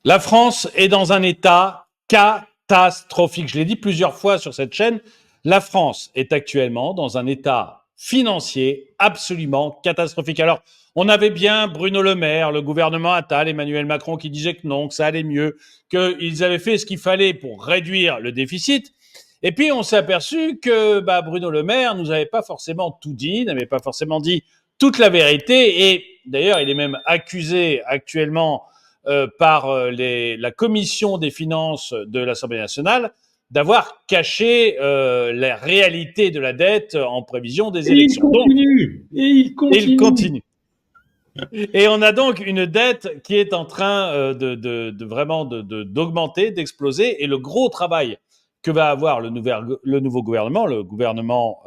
La France est dans un état catastrophique. Je l'ai dit plusieurs fois sur cette chaîne. La France est actuellement dans un état financier absolument catastrophique. Alors, on avait bien Bruno Le Maire, le gouvernement Attal, Emmanuel Macron qui disaient que non, que ça allait mieux, qu'ils avaient fait ce qu'il fallait pour réduire le déficit. Et puis, on s'est aperçu que Bruno Le Maire nous avait pas forcément tout dit, n'avait pas forcément dit toute la vérité. Et d'ailleurs, il est même accusé actuellement par la commission des finances de l'Assemblée nationale d'avoir caché la réalité de la dette en prévision des Et il élections. Donc, continue, et il il continue. continue. Et on a donc une dette qui est en train vraiment d'augmenter, d'exploser. Et le gros travail que va avoir le nouveau gouvernement, le gouvernement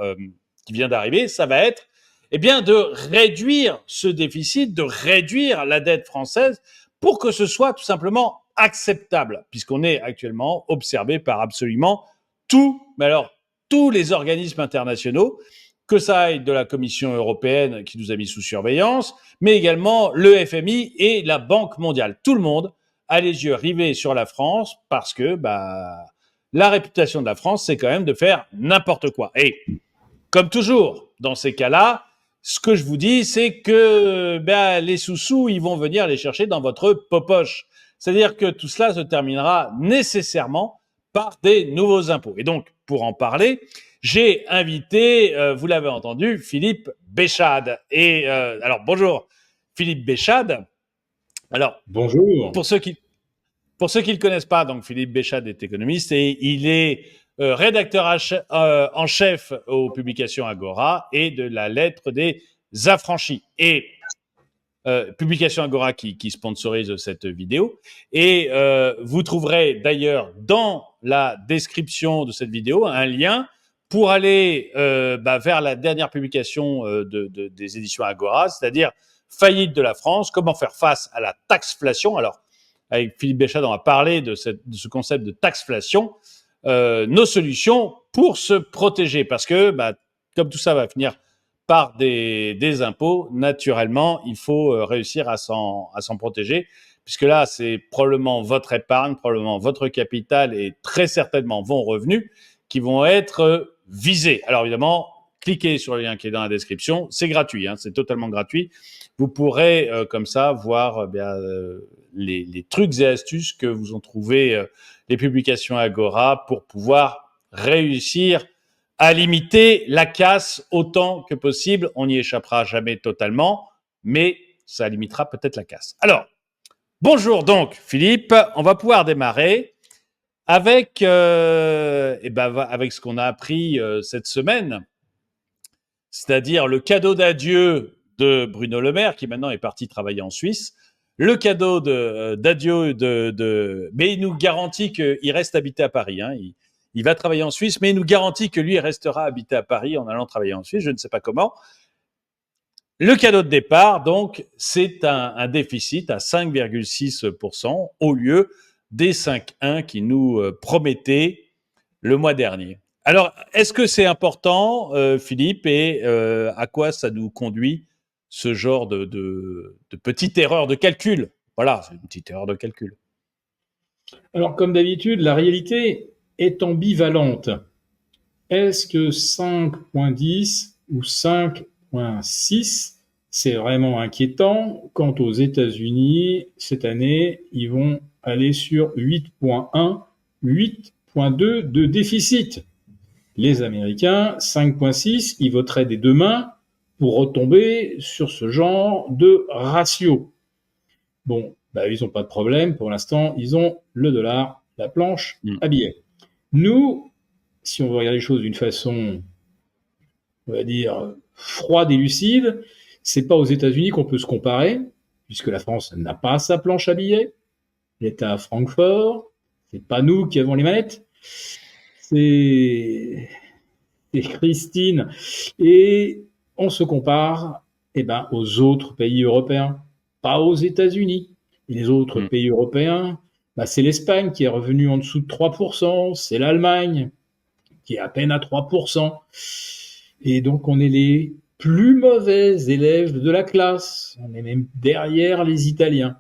qui vient d'arriver, ça va être de réduire ce déficit, de réduire la dette française pour que ce soit tout simplement acceptable, puisqu'on est actuellement observé par absolument tous les organismes internationaux, que ça aille de la Commission européenne qui nous a mis sous surveillance, mais également le FMI et la Banque mondiale. Tout le monde a les yeux rivés sur la France parce que la réputation de la France, c'est quand même de faire n'importe quoi. Et comme toujours, dans ces cas-là, ce que je vous dis, c'est que les sous-sous, ils vont venir les chercher dans votre popoche. C'est-à-dire que tout cela se terminera nécessairement par des nouveaux impôts. Et donc, pour en parler, j'ai invité, vous l'avez entendu, Philippe Béchade. Et alors, bonjour, Philippe Béchade. Alors, Bonjour. pour ceux qui pour ceux qui ne le connaissent pas, donc Philippe Béchade est économiste et il est rédacteur en chef aux publications Agora et de la lettre des affranchis. Et publication Agora qui sponsorise cette vidéo. Et vous trouverez d'ailleurs dans la description de cette vidéo un lien pour aller vers la dernière publication des éditions Agora, c'est-à-dire Faillite de la France, comment faire face à la taxeflation. Alors, avec Philippe Béchade, on va parler de ce concept de taxeflation, nos solutions pour se protéger. Parce que, comme tout ça va finir par des impôts, naturellement, il faut réussir à s'en protéger, puisque là, c'est probablement votre épargne, probablement votre capital et très certainement vos revenus qui vont être visés. Alors évidemment, cliquez sur le lien qui est dans la description, c'est gratuit, c'est totalement gratuit. Vous pourrez comme ça voir les trucs et astuces que vous ont trouvé les publications Agora pour pouvoir réussir à limiter la casse autant que possible. On n'y échappera jamais totalement, mais ça limitera peut-être la casse. Alors, bonjour donc Philippe, on va pouvoir démarrer avec, avec ce qu'on a appris cette semaine, c'est-à-dire le cadeau d'adieu de Bruno Le Maire, qui maintenant est parti travailler en Suisse. Le cadeau d'adieu mais il nous garantit qu'il reste habité à Paris. Il va travailler en Suisse, mais il nous garantit que lui restera habité à Paris en allant travailler en Suisse. Je ne sais pas comment. Le cadeau de départ, donc, c'est un déficit à 5,6% au lieu des 5,1 qui nous promettaient le mois dernier. Alors, est-ce que c'est important, Philippe, et à quoi ça nous conduit ce genre de petite erreur de calcul? Voilà, c'est une petite erreur de calcul. Alors, comme d'habitude, la réalité est ambivalente. Est-ce que 5,10 ou 5,6, c'est vraiment inquiétant quand aux États-Unis, cette année, ils vont aller sur 8,1, 8,2 de déficit. Les Américains, 5,6, ils voteraient des deux mains pour retomber sur ce genre de ratio. Bon, ils n'ont pas de problème. Pour l'instant, ils ont le dollar, la planche à billets. Nous, si on veut regarder les choses d'une façon, on va dire, froide et lucide, c'est pas aux États-Unis qu'on peut se comparer, puisque la France n'a pas sa planche à billets. Elle est à Francfort. C'est pas nous qui avons les manettes. C'est Christine. Et on se compare, aux autres pays européens, pas aux États-Unis. Et les autres pays européens, c'est l'Espagne qui est revenue en dessous de 3%, c'est l'Allemagne qui est à peine à 3%. Et donc on est les plus mauvais élèves de la classe. On est même derrière les Italiens.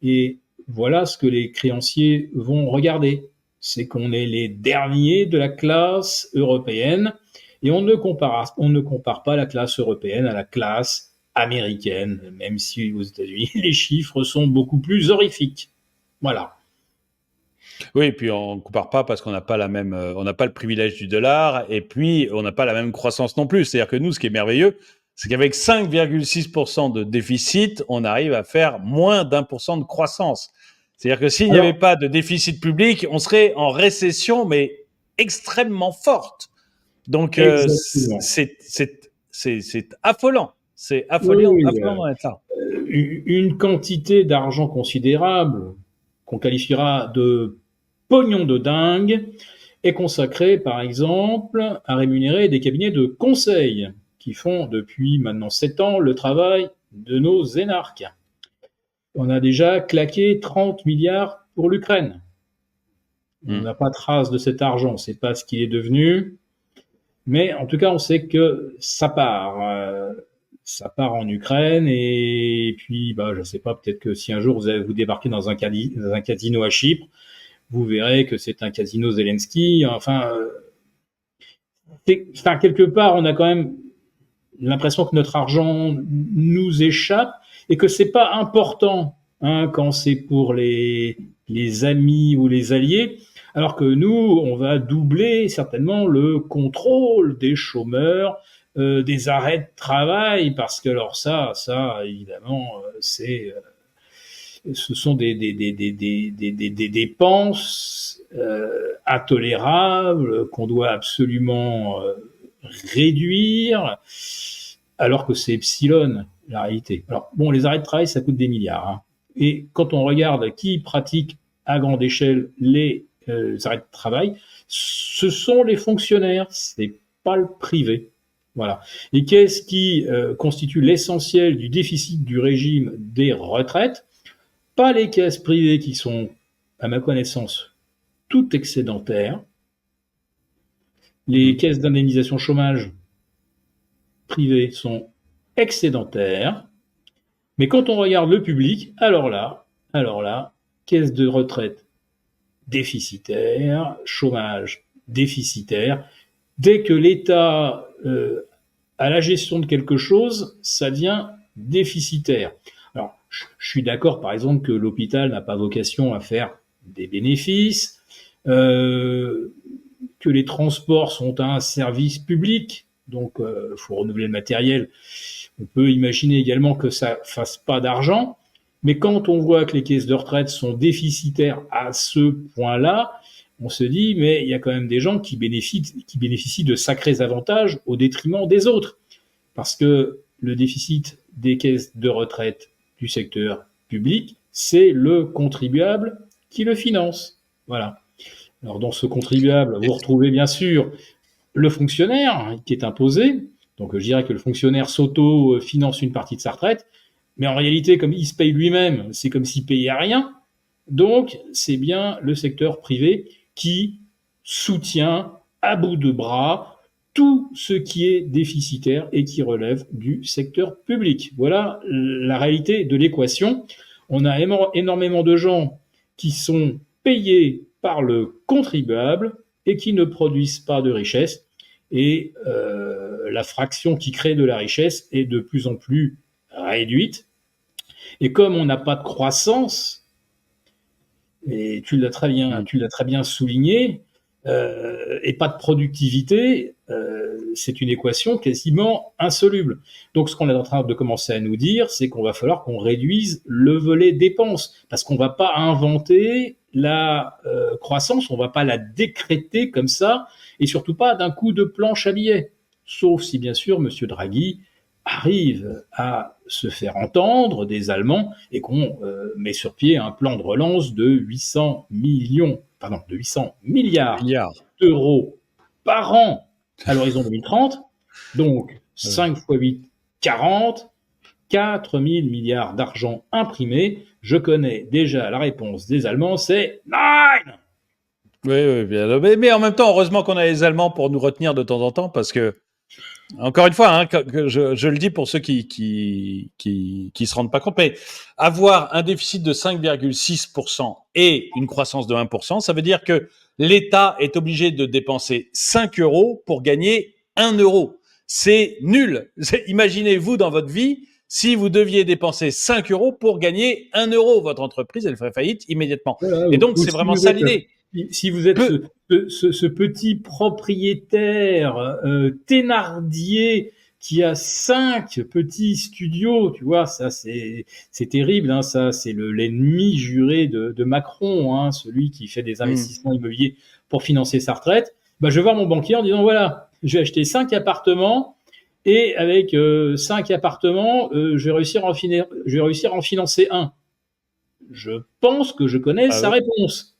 Et voilà ce que les créanciers vont regarder. C'est qu'on est les derniers de la classe européenne et on ne compare pas la classe européenne à la classe américaine, même si aux États-Unis, les chiffres sont beaucoup plus horrifiques. Voilà. Oui, et puis on ne compare pas parce qu'on n'a pas on n'a pas le privilège du dollar, et puis on n'a pas la même croissance non plus. C'est-à-dire que nous, ce qui est merveilleux, c'est qu'avec 5,6% de déficit, on arrive à faire moins d'1% de croissance. C'est-à-dire que s'il n'y avait pas de déficit public, on serait en récession, mais extrêmement forte. Donc c'est affolant. C'est affolant, oui, affolant d'en être là. une quantité d'argent considérable qu'on qualifiera de pognon de dingue est consacrée, par exemple, à rémunérer des cabinets de conseil qui font depuis maintenant 7 ans le travail de nos énarques. On a déjà claqué 30 milliards pour l'Ukraine. On n'a pas trace de cet argent, on ne sait pas ce qu'il est devenu, mais en tout cas, on sait que ça part. Ça part en Ukraine, et puis, je ne sais pas, peut-être que si un jour vous débarquez dans un casino à Chypre, vous verrez que c'est un casino Zelensky. Enfin, quelque part, on a quand même l'impression que notre argent nous échappe et que c'est pas important quand c'est pour les amis ou les alliés, alors que nous, on va doubler certainement le contrôle des chômeurs, des arrêts de travail, parce que alors ça évidemment, ce sont des dépenses intolérables qu'on doit absolument réduire, alors que c'est epsilon la réalité. Alors bon, les arrêts de travail, ça coûte des milliards. Hein. Et quand on regarde qui pratique à grande échelle les arrêts de travail, ce sont les fonctionnaires, c'est pas le privé. Voilà. Et qu'est-ce qui constitue l'essentiel du déficit du régime des retraites? Pas les caisses privées qui sont, à ma connaissance, toutes excédentaires. Les caisses d'indemnisation chômage privées sont excédentaires. Mais quand on regarde le public, alors là, caisse de retraite déficitaire, chômage déficitaire. Dès que l'État a la gestion de quelque chose, ça devient déficitaire. Alors, je suis d'accord, par exemple, que l'hôpital n'a pas vocation à faire des bénéfices, que les transports sont un service public, donc il faut renouveler le matériel. On peut imaginer également que ça fasse pas d'argent, mais quand on voit que les caisses de retraite sont déficitaires à ce point-là, on se dit, mais il y a quand même des gens qui bénéficient de sacrés avantages au détriment des autres. Parce que le déficit des caisses de retraite du secteur public, c'est le contribuable qui le finance. Voilà. Alors, dans ce contribuable, vous retrouvez bien sûr le fonctionnaire qui est imposé. Donc, je dirais que le fonctionnaire s'auto-finance une partie de sa retraite. Mais en réalité, comme il se paye lui-même, c'est comme s'il payait rien. Donc, c'est bien le secteur privé qui soutient à bout de bras tout ce qui est déficitaire et qui relève du secteur public. Voilà la réalité de l'équation. On a énormément de gens qui sont payés par le contribuable et qui ne produisent pas de richesse. Et la fraction qui crée de la richesse est de plus en plus réduite. Et comme on n'a pas de croissance, et tu l'as très bien souligné, et pas de productivité, c'est une équation quasiment insoluble. Donc, ce qu'on est en train de commencer à nous dire, c'est qu'on va falloir qu'on réduise le volet dépenses, parce qu'on va pas inventer la croissance, on va pas la décréter comme ça, et surtout pas d'un coup de planche à billets. Sauf si, bien sûr, Monsieur Draghi arrive à se faire entendre des Allemands et qu'on met sur pied un plan de relance de 800 milliards d'euros par an à l'horizon 2030. Donc, 5 x 8, 40, 4 000 milliards d'argent imprimés. Je connais déjà la réponse des Allemands, c'est 9! Oui, bien. Mais en même temps, heureusement qu'on a les Allemands pour nous retenir de temps en temps, parce que Encore une fois, hein, que je le dis pour ceux qui se rendent pas compte, mais avoir un déficit de 5,6% et une croissance de 1%, ça veut dire que l'État est obligé de dépenser 5 euros pour gagner 1 euro. C'est nul. Imaginez-vous dans votre vie, si vous deviez dépenser 5 euros pour gagner 1 euro, votre entreprise, elle ferait faillite immédiatement. Voilà, Et donc, ou c'est si vraiment vous ça êtes, l'idée. si vous êtes Peu, ce petit propriétaire Thénardier qui a 5 petits studios, tu vois, ça c'est terrible, hein, ça c'est l'ennemi juré de Macron, hein, celui qui fait des investissements immobiliers pour financer sa retraite. Bah, je vais voir mon banquier en disant voilà, je vais acheter 5 appartements et avec 5 appartements, je vais réussir à en financer un. Je pense que je connais ah sa oui. réponse.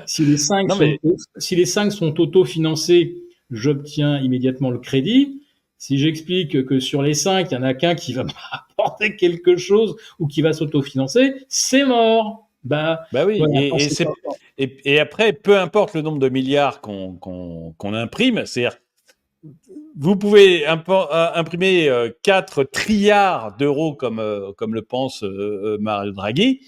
Si les 5 Non sont, mais si les 5 sont autofinancés, j'obtiens immédiatement le crédit. Si j'explique que sur les 5, il y en a qu'un qui va m'apporter quelque chose ou qui va s'autofinancer, c'est mort. Bah, bah oui, voilà, quand c'est pas. et après, peu importe le nombre de milliards qu'on imprime, c'est-à-dire vous pouvez imprimer 4 trilliards d'euros comme le pense Mario Draghi.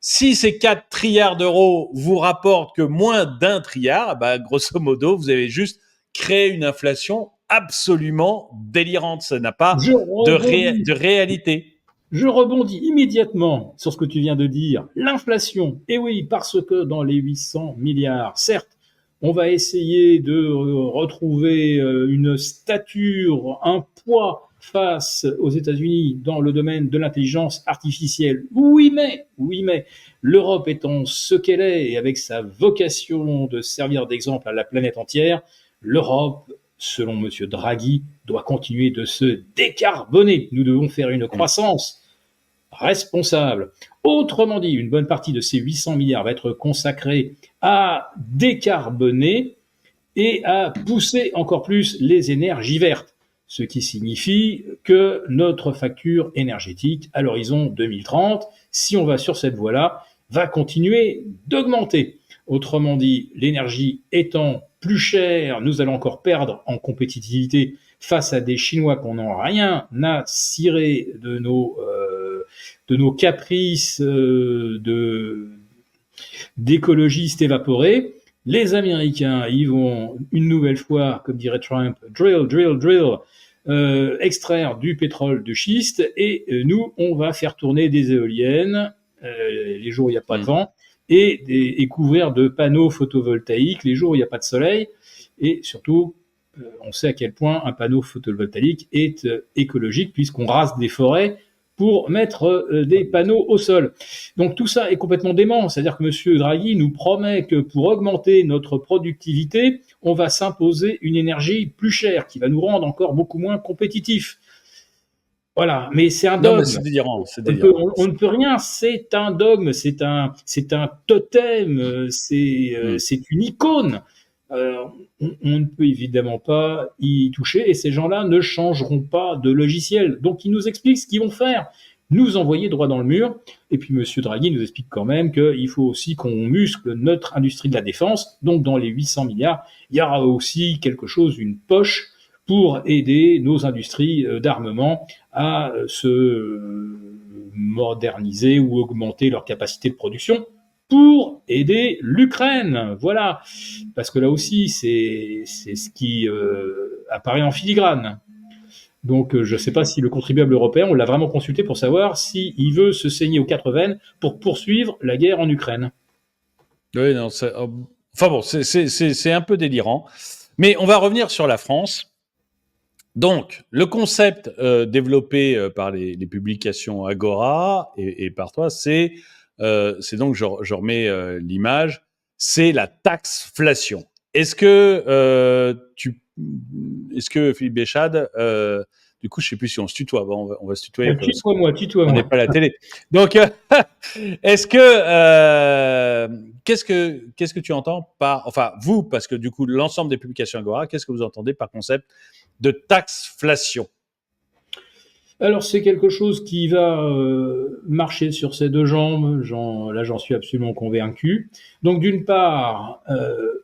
Si ces 4 trilliards d'euros vous rapportent que moins d'un trilliard, bah, grosso modo, vous avez juste créé une inflation absolument délirante. Ça n'a pas Je rebondis. de réalité. Je rebondis immédiatement sur ce que tu viens de dire. L'inflation. Et oui, parce que dans les 800 milliards, certes, on va essayer de retrouver une stature, un poids face aux États-Unis dans le domaine de l'intelligence artificielle. Oui, mais l'Europe étant ce qu'elle est et avec sa vocation de servir d'exemple à la planète entière, l'Europe, selon Monsieur Draghi, doit continuer de se décarboner. Nous devons faire une croissance responsable. Autrement dit, une bonne partie de ces 800 milliards va être consacrée à décarboner et à pousser encore plus les énergies vertes, ce qui signifie que notre facture énergétique à l'horizon 2030, si on va sur cette voie-là, va continuer d'augmenter. Autrement dit, l'énergie étant plus chère, nous allons encore perdre en compétitivité face à des Chinois qu'on n'a rien à cirer de nos caprices d'écologistes évaporés. Les Américains, ils vont une nouvelle fois, comme dirait Trump, drill, extraire du pétrole de schiste, et nous, on va faire tourner des éoliennes les jours où il n'y a pas de vent, et couvrir de panneaux photovoltaïques les jours où il n'y a pas de soleil, et surtout, on sait à quel point un panneau photovoltaïque est écologique, puisqu'on rase des forêts pour mettre des panneaux au sol. Donc tout ça est complètement dément. C'est-à-dire que M. Draghi nous promet que pour augmenter notre productivité, on va s'imposer une énergie plus chère qui va nous rendre encore beaucoup moins compétitifs. Voilà, mais c'est un Non, mais dogme. c'est délirant. C'est délirant. On ne peut rien, c'est un dogme, c'est un totem, c'est une icône. On ne peut évidemment pas y toucher et ces gens-là ne changeront pas de logiciel. Donc ils nous expliquent ce qu'ils vont faire, nous envoyer droit dans le mur. Et puis Monsieur Draghi nous explique quand même qu'il faut aussi qu'on muscle notre industrie de la défense. Donc dans les 800 milliards, il y aura aussi quelque chose, une poche pour aider nos industries d'armement à se moderniser ou augmenter leur capacité de production pour aider l'Ukraine. Voilà. Parce que là aussi, c'est ce qui apparaît en filigrane. Donc, je ne sais pas si le contribuable européen, on l'a vraiment consulté pour savoir s'il veut se saigner aux quatre veines pour poursuivre la guerre en Ukraine. Oui, non, enfin bon, c'est un peu délirant. Mais on va revenir sur la France. Donc, le concept développé par les publications Agora et par toi, c'est donc, je remets l'image, c'est la taxeflation. Est-ce que Philippe Béchade, du coup, je sais plus si on se tutoie, bon, on va se tutoyer parce Tutoie-moi. qu'on n'est pas à la télé. Donc, est-ce que qu'est-ce que tu entends par, enfin vous, parce que du coup l'ensemble des publications Agora, qu'est-ce que vous entendez par concept de taxeflation? Alors c'est quelque chose qui va marcher sur ses deux jambes, là j'en suis absolument convaincu. Donc d'une part,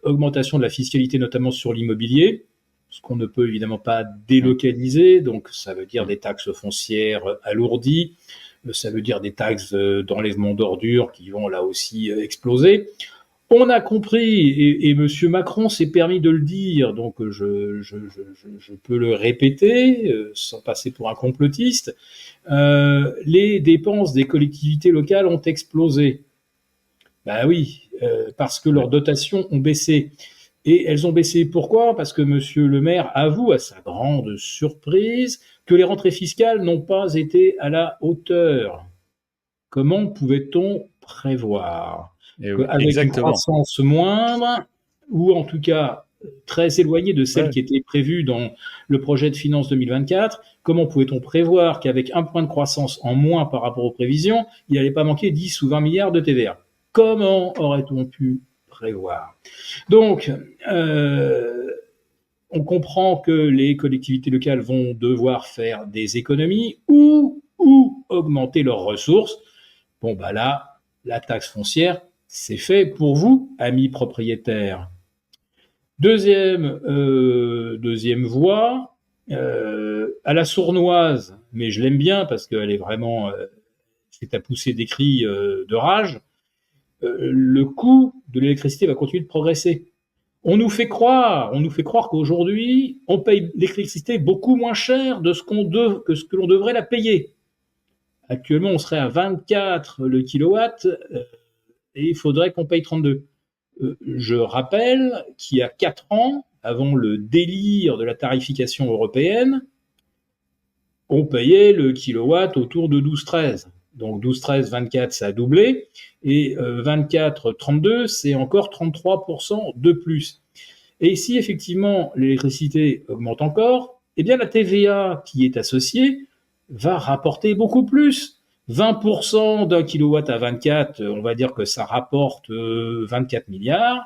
augmentation de la fiscalité notamment sur l'immobilier, ce qu'on ne peut évidemment pas délocaliser, donc ça veut dire des taxes foncières alourdies, ça veut dire des taxes d'enlèvement d'ordures qui vont là aussi exploser. On a compris, et M. Macron s'est permis de le dire, donc je peux le répéter sans passer pour un complotiste, les dépenses des collectivités locales ont explosé. Ben oui, parce que leurs dotations ont baissé. Et elles ont baissé pourquoi? Parce que M. le maire avoue, à sa grande surprise, que les rentrées fiscales n'ont pas été à la hauteur. Comment pouvait-on prévoir qu'avec une croissance moindre, ou en tout cas très éloignée de celle qui était prévue dans le projet de finances 2024, comment pouvait-on prévoir qu'avec un point de croissance en moins par rapport aux prévisions, il n'allait pas manquer 10 ou 20 milliards de TVA? Comment aurait-on pu prévoir? Donc, on comprend que les collectivités locales vont devoir faire des économies ou augmenter leurs ressources. Bon, bah là, la taxe foncière, c'est fait pour vous, amis propriétaires. Deuxième voie, à la sournoise, mais je l'aime bien parce qu'elle est vraiment, c'est à pousser des cris de rage. Le coût de l'électricité va continuer de progresser. On nous fait croire qu'aujourd'hui, on paye l'électricité beaucoup moins cher que ce que l'on devrait la payer. Actuellement, on serait à 24 le kilowatt et il faudrait qu'on paye 32. Je rappelle qu'il y a 4 ans, avant le délire de la tarification européenne, on payait le kilowatt autour de 12-13. Donc 12-13, 24, ça a doublé. Et 24-32, c'est encore 33% de plus. Et si effectivement l'électricité augmente encore, eh bien la TVA qui est associée va rapporter beaucoup plus. 20% d'un kilowatt à 24, on va dire que ça rapporte 24 milliards.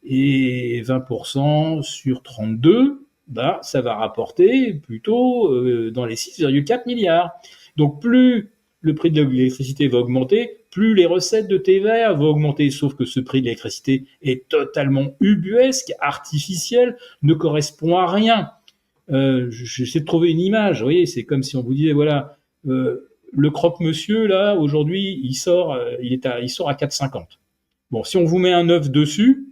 Et 20% sur 32, bah, ça va rapporter plutôt dans les 6,4 milliards. Donc plus le prix de l'électricité va augmenter, plus les recettes de TVA vont augmenter. Sauf que ce prix de l'électricité est totalement ubuesque, artificiel, ne correspond à rien. J'essaie de trouver une image. Vous voyez, c'est comme si on vous disait, voilà, le croque-monsieur, là, aujourd'hui, il sort à 4,50. Bon, si on vous met un œuf dessus,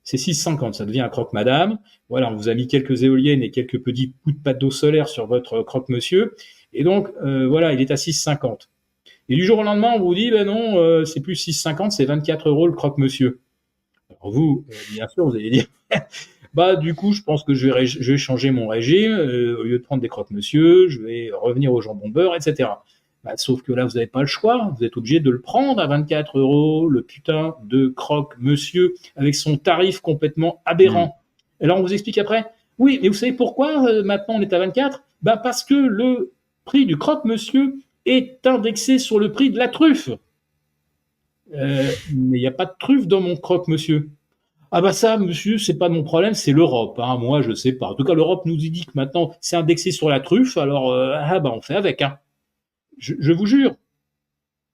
c'est 6,50, ça devient un croque-madame. Voilà, on vous a mis quelques éoliennes et quelques petits coups de pâte d'eau solaire sur votre croque-monsieur. Et donc, voilà, il est à 6,50. Et du jour au lendemain, on vous dit, ben non, c'est plus 6,50, c'est 24 € le croque-monsieur. Alors vous, bien sûr, vous allez dire, bah du coup, je pense que je vais changer mon régime. Au lieu de prendre des croque-monsieur, je vais revenir au jambon beurre, etc. Bah, sauf que là, vous n'avez pas le choix. Vous êtes obligé de le prendre à 24 €, le putain de croque-monsieur, avec son tarif complètement aberrant. Et là, on vous explique après, oui, mais vous savez pourquoi maintenant on est à 24? Bah, parce que le prix du croque-monsieur est indexé sur le prix de la truffe. Mais il n'y a pas de truffe dans mon croque-monsieur. Ah bah ça, monsieur, c'est pas mon problème, c'est l'Europe. Hein. Moi, je sais pas. En tout cas, l'Europe nous dit que maintenant, c'est indexé sur la truffe, alors bah on fait avec. Hein. Je vous jure,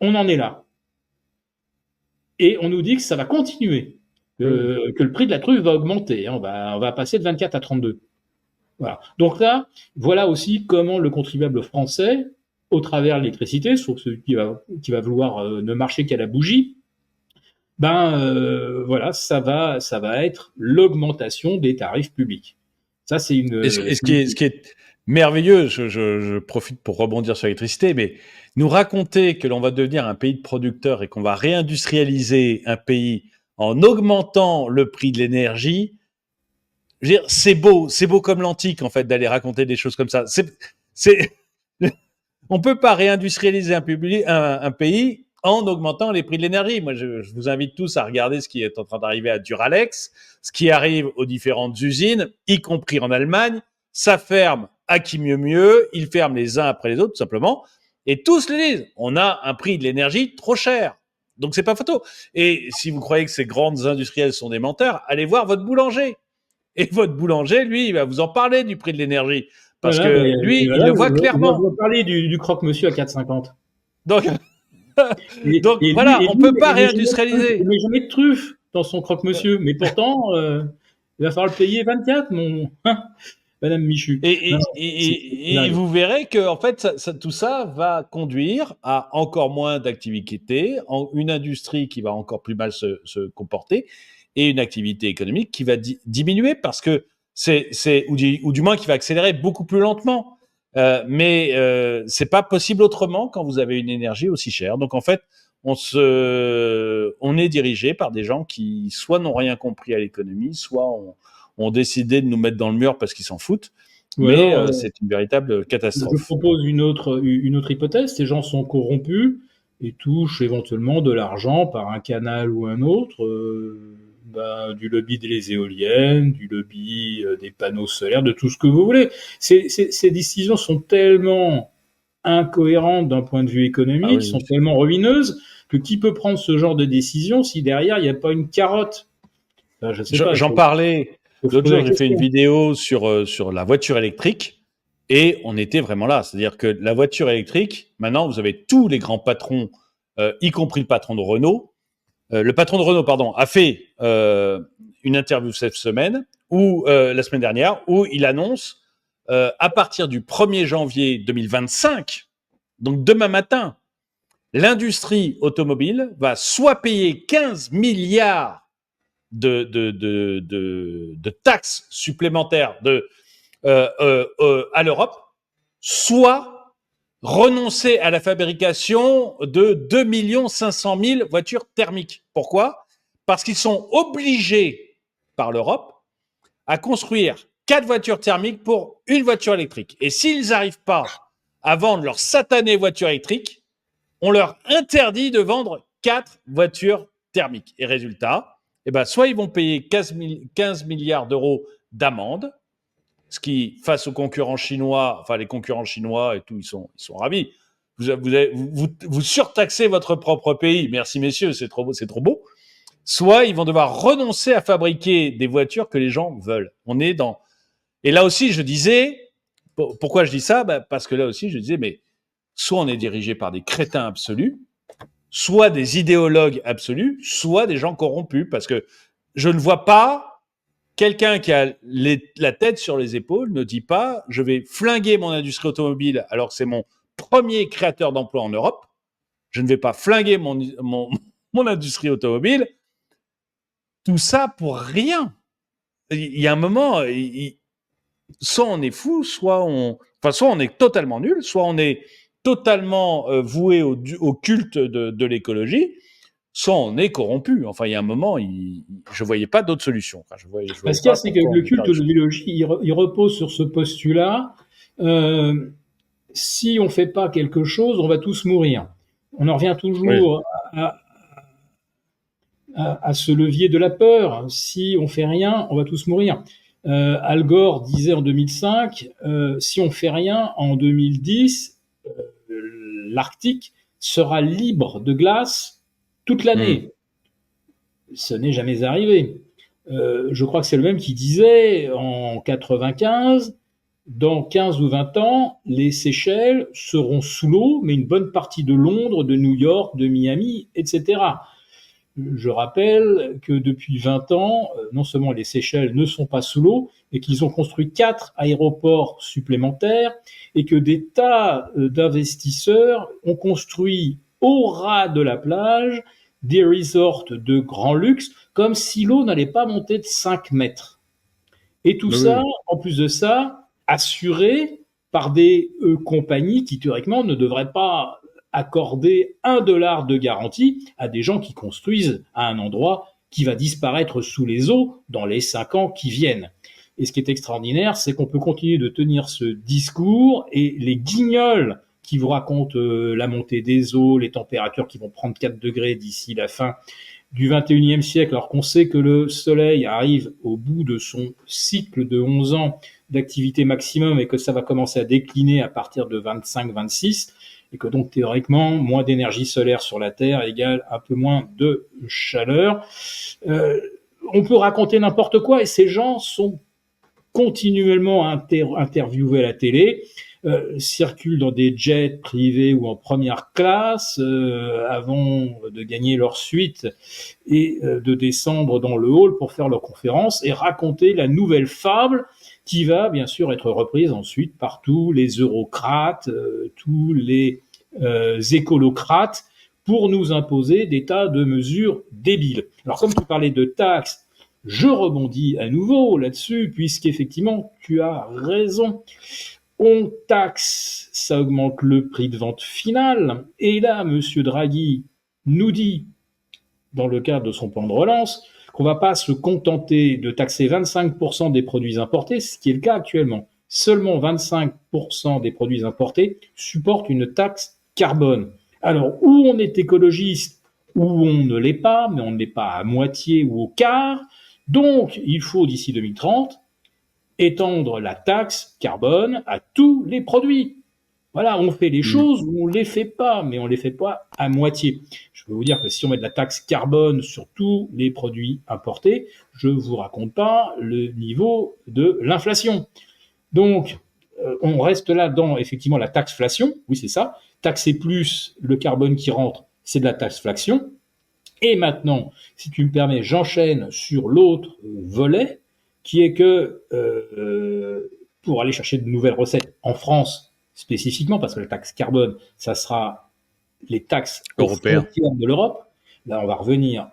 on en est là. Et on nous dit que ça va continuer, que le prix de la truffe va augmenter. Hein. On va passer de 24 à 32. Voilà. Donc là, voilà aussi comment le contribuable français, au travers de l'électricité, sauf celui qui va vouloir ne marcher qu'à la bougie, voilà, ça va être l'augmentation des tarifs publics. Ça, c'est une. Et ce qui est merveilleux, je profite pour rebondir sur l'électricité, mais nous raconter que l'on va devenir un pays de producteurs et qu'on va réindustrialiser un pays en augmentant le prix de l'énergie, je veux dire, c'est beau comme l'antique en fait d'aller raconter des choses comme ça. On peut pas réindustrialiser un pays en augmentant les prix de l'énergie. Moi, je vous invite tous à regarder ce qui est en train d'arriver à Duralex, ce qui arrive aux différentes usines, y compris en Allemagne. Ça ferme à qui mieux, ils ferment les uns après les autres, tout simplement. Et tous le disent, on a un prix de l'énergie trop cher. Donc, c'est pas photo. Et si vous croyez que ces grandes industriels sont des menteurs, allez voir votre boulanger. Et votre boulanger, lui, il va vous en parler du prix de l'énergie. Parce que lui, il le voit clairement. On va parler du croque-monsieur à 4,50. Donc voilà, on ne peut pas réindustrialiser. Il met jamais de truffe dans son croque-monsieur, mais pourtant, il va falloir le payer 24, mon. Madame Michu. Non, Et vous verrez que en fait, tout ça va conduire à encore moins d'activité, une industrie qui va encore plus mal se comporter et une activité économique qui va diminuer parce que ou du moins qui va accélérer beaucoup plus lentement. Mais c'est pas possible autrement quand vous avez une énergie aussi chère. Donc en fait, on est dirigé par des gens qui soit n'ont rien compris à l'économie, soit ont décidé de nous mettre dans le mur parce qu'ils s'en foutent. Mais c'est une véritable catastrophe. Je propose une autre hypothèse. Ces gens sont corrompus et touchent éventuellement de l'argent par un canal ou un autre, du lobby des éoliennes, du lobby des panneaux solaires, de tout ce que vous voulez. Ces décisions sont tellement incohérentes d'un point de vue économique, sont tellement ruineuses, que qui peut prendre ce genre de décision si derrière il n'y a pas une carotte? Enfin, j'en parlais. L'autre jour, j'ai fait une vidéo sur la voiture électrique et on était vraiment là. C'est-à-dire que la voiture électrique, maintenant, vous avez tous les grands patrons, y compris le patron de Renault. Le patron de Renault, pardon, a fait une interview cette semaine, la semaine dernière, où il annonce à partir du 1er janvier 2025, donc demain matin, l'industrie automobile va soit payer 15 milliards de taxes supplémentaires à l'Europe, soit renoncer à la fabrication de 2 500 000 voitures thermiques. Pourquoi ? Parce qu'ils sont obligés par l'Europe à construire 4 voitures thermiques pour une voiture électrique. Et s'ils n'arrivent pas à vendre leur satanée voiture électrique, on leur interdit de vendre 4 voitures thermiques. Et résultat, soit ils vont payer 15 milliards d'euros d'amende, ce qui, face aux concurrents chinois, enfin les concurrents chinois et tout, ils sont ravis. Vous surtaxez votre propre pays. Merci messieurs, c'est trop beau. Soit ils vont devoir renoncer à fabriquer des voitures que les gens veulent. Et là aussi, je disais, pourquoi je dis ça ? Parce que là aussi, je disais, mais soit on est dirigé par des crétins absolus, soit des idéologues absolus, soit des gens corrompus. Parce que je ne vois pas quelqu'un qui a la tête sur les épaules ne dit pas « je vais flinguer mon industrie automobile alors que c'est mon premier créateur d'emplois en Europe. Je ne vais pas flinguer mon industrie automobile. » Tout ça pour rien. Il y a un moment, soit on est fou, soit on est totalement nul, soit on est totalement voué au culte de l'écologie, soit on est corrompu. Enfin, il y a un moment, je ne voyais pas d'autre solution. Enfin, ce qu'il y a, c'est que le culte de l'écologie, il repose sur ce postulat. Si on ne fait pas quelque chose, on va tous mourir. On en revient toujours à ce levier de la peur. Si on ne fait rien, on va tous mourir. Al Gore disait en 2005, si on ne fait rien, en 2010, l'Arctique sera libre de glace toute l'année. Ce n'est jamais arrivé. Je crois que c'est le même qui disait en 95, dans 15 ou 20 ans, les Seychelles seront sous l'eau, mais une bonne partie de Londres, de New York, de Miami, etc. Je rappelle que depuis 20 ans, non seulement les Seychelles ne sont pas sous l'eau, mais qu'ils ont construit 4 aéroports supplémentaires et que des tas d'investisseurs ont construit au ras de la plage des resorts de grand luxe, comme si l'eau n'allait pas monter de 5 mètres. Et tout ça, en plus de ça, assuré par des compagnies qui, théoriquement, ne devraient pas accorder $1 de garantie à des gens qui construisent à un endroit qui va disparaître sous les eaux dans les 5 ans qui viennent. Et ce qui est extraordinaire, c'est qu'on peut continuer de tenir ce discours et les guignols qui vous racontent la montée des eaux, les températures qui vont prendre 4 degrés d'ici la fin du 21e siècle, alors qu'on sait que le Soleil arrive au bout de son cycle de 11 ans d'activité maximum et que ça va commencer à décliner à partir de 25-26, et que donc théoriquement, moins d'énergie solaire sur la Terre égale un peu moins de chaleur. On peut raconter n'importe quoi et ces gens sont continuellement interviewés à la télé, circulent dans des jets privés ou en première classe avant de gagner leur suite et de descendre dans le hall pour faire leur conférence et raconter la nouvelle fable qui va bien sûr être reprise ensuite par tous les eurocrates, tous les écolocrates, pour nous imposer des tas de mesures débiles. Alors comme tu parlais de taxes, je rebondis à nouveau là-dessus, puisqu'effectivement, tu as raison. On taxe, ça augmente le prix de vente final. Et là, M. Draghi nous dit, dans le cadre de son plan de relance, qu'on ne va pas se contenter de taxer 25% des produits importés, ce qui est le cas actuellement. Seulement 25% des produits importés supportent une taxe carbone. Alors, où on est écologiste, où on ne l'est pas, mais on ne l'est pas à moitié ou au quart. Donc, il faut, d'ici 2030, étendre la taxe carbone à tous les produits. Voilà, on fait les choses ou on les fait pas, mais on les fait pas à moitié. Je peux vous dire que si on met de la taxe carbone sur tous les produits importés, je vous raconte pas le niveau de l'inflation. Donc, on reste là dans, effectivement, la taxeflation. Oui, c'est ça. Taxer plus le carbone qui rentre, c'est de la taxeflation. Et maintenant, si tu me permets, j'enchaîne sur l'autre volet, qui est que pour aller chercher de nouvelles recettes en France, spécifiquement, parce que la taxe carbone, ça sera les taxes européennes de l'Europe. Là, on va revenir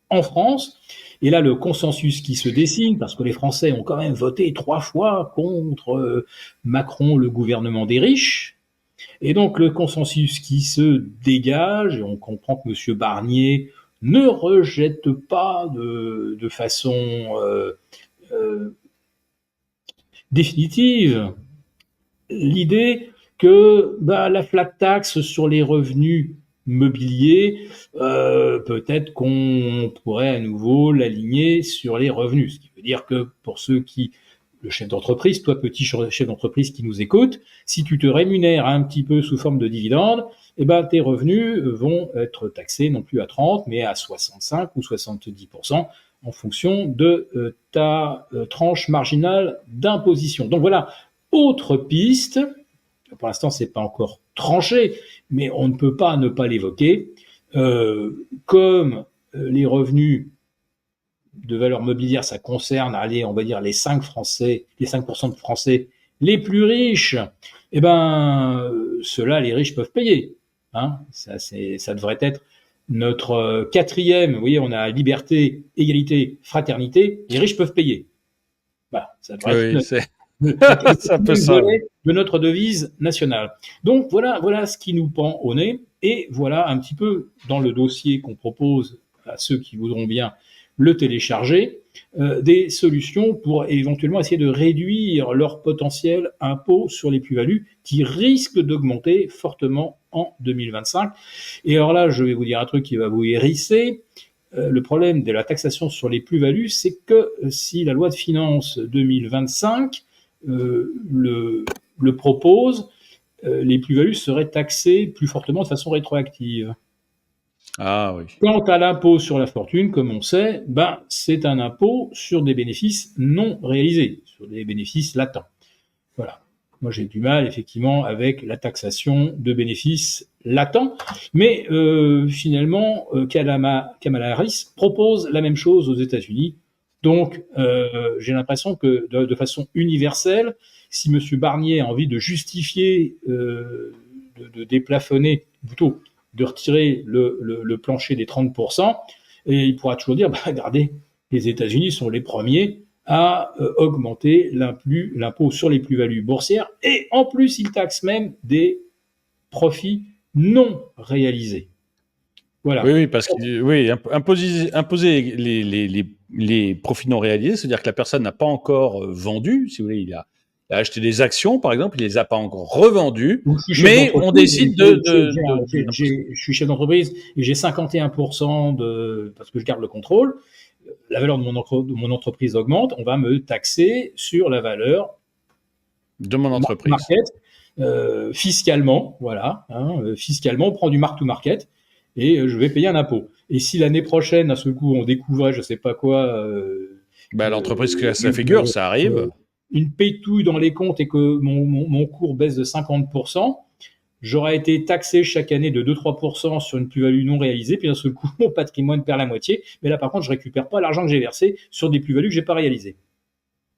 en France. Et là, le consensus qui se dessine, parce que les Français ont quand même voté 3 fois contre Macron, le gouvernement des riches. Et donc, le consensus qui se dégage, et on comprend que M. Barnier ne rejette pas de façon définitive l'idée que la flat tax sur les revenus mobiliers, peut-être qu'on pourrait à nouveau l'aligner sur les revenus. Ce qui veut dire que pour ceux qui, le chef d'entreprise, toi petit chef d'entreprise qui nous écoute, si tu te rémunères un petit peu sous forme de dividende, tes revenus vont être taxés non plus à 30, mais à 65 ou 70% en fonction de ta tranche marginale d'imposition. Donc voilà, autre piste. Pour l'instant, c'est pas encore tranché, mais on ne peut pas ne pas l'évoquer. Comme les revenus de valeur mobilière, ça concerne, allez, on va dire les 5% de Français les plus riches, ceux-là, les riches peuvent payer. Hein, ça devrait être notre quatrième. Vous voyez, on a liberté, égalité, fraternité. Les riches peuvent payer. Ça devrait être c'est un peu ça de notre devise nationale. Donc voilà ce qui nous pend au nez, et voilà un petit peu dans le dossier qu'on propose à ceux qui voudront bien le télécharger, des solutions pour éventuellement essayer de réduire leur potentiel impôt sur les plus-values qui risque d'augmenter fortement en 2025. Et alors là, je vais vous dire un truc qui va vous hérisser. Le problème de la taxation sur les plus-values, c'est que si la loi de finances 2025 le propose, les plus-values seraient taxées plus fortement de façon rétroactive. Ah oui. Quant à l'impôt sur la fortune, comme on sait, c'est un impôt sur des bénéfices non réalisés, sur des bénéfices latents. Voilà. Moi, j'ai du mal, effectivement, avec la taxation de bénéfices latents. Mais finalement, Kamala Harris propose la même chose aux États-Unis. Donc, j'ai l'impression que de façon universelle, si M. Barnier a envie de justifier, de déplafonner, plutôt de retirer le plancher des 30%, et il pourra toujours dire, regardez, les États-Unis sont les premiers à augmenter l'impôt sur les plus-values boursières, et en plus, ils taxent même des profits non réalisés. Voilà. Oui, parce que imposer les profits non réalisés, c'est-à-dire que la personne n'a pas encore vendu, si vous voulez, il a acheté des actions, par exemple, il les a pas encore revendues, mais on décide je suis chef d'entreprise et j'ai 51% parce que je garde le contrôle. La valeur de mon entreprise augmente, on va me taxer sur la valeur de mon entreprise. Market, fiscalement, voilà. Fiscalement, on prend du mark to market et je vais payer un impôt. Et si l'année prochaine, à ce coup, on découvrait, je sais pas quoi, l'entreprise que ça figure, ça arrive. Une pétouille dans les comptes et que mon cours baisse de 50%, j'aurais été taxé chaque année de 2-3% sur une plus-value non réalisée, puis d'un seul coup, mon patrimoine perd la moitié. Mais là, par contre, je récupère pas l'argent que j'ai versé sur des plus-values que j'ai pas réalisées.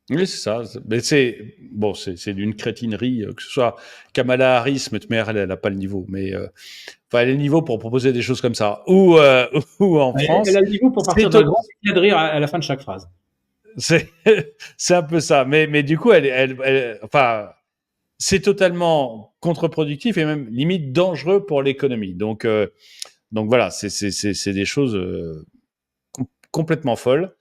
Oui, c'est ça. Mais c'est d'une crétinerie, que ce soit Kamala Harris, mais elle n'a pas le niveau. Mais enfin, elle a le niveau pour proposer des choses comme ça. Ou en Elle France, a le niveau pour partir c'est d'un grand éclat de rire à la fin de chaque phrase. c'est c'est un peu ça. Mais du coup, enfin, c'est totalement contre-productif et même limite dangereux pour l'économie. Donc voilà, c'est des choses complètement folles